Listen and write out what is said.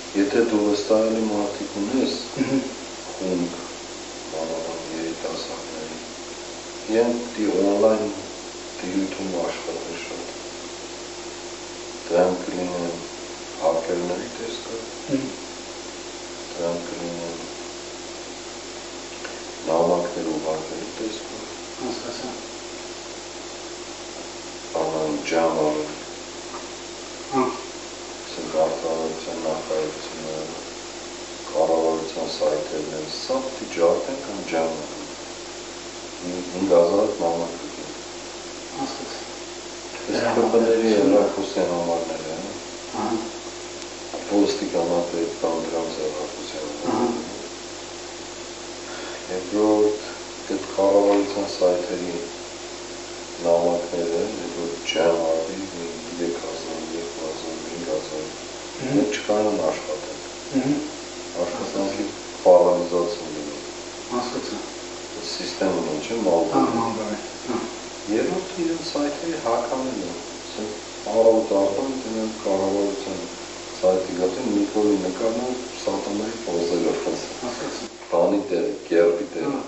Եթե դու վստահելի մարդիկ ունես, խումբ, մանավանդ երիտասարդների, իրենք պիտի օնլայն դիրույթում աշխատեն շատ։ Դրանք կլինեն հակերների տեսքը, դրանք կլինեն նամակներ ուղարկելու տեսքով, անան ջամ անել, Արտարության նախարարությունը, կառավարության սայթերն են, սա պիտի ջարդեն կամ ջամ անել, 5000 նամակ կգին։ Այս կպների հեռախոսային համարները, ոստիկանապետ կամ դրանց հեռախոսային համարները, երկրորդ այդ կառավարության սայթերի նամակները, որ ջամ արվի 3000, 2000, 5000, մենք չկարան աշխատենք, աշխատանքի պարալիզացիա լինի, սիստեմը ինչ է, մալբարի, երրորդը իրեն սայթերի հականել է, առավոտ արտան դինեն կառավարության սայթի գատին Նիկոլի նկարն ու սատանայի պոզելով, բանի տերը, կերպի տերը,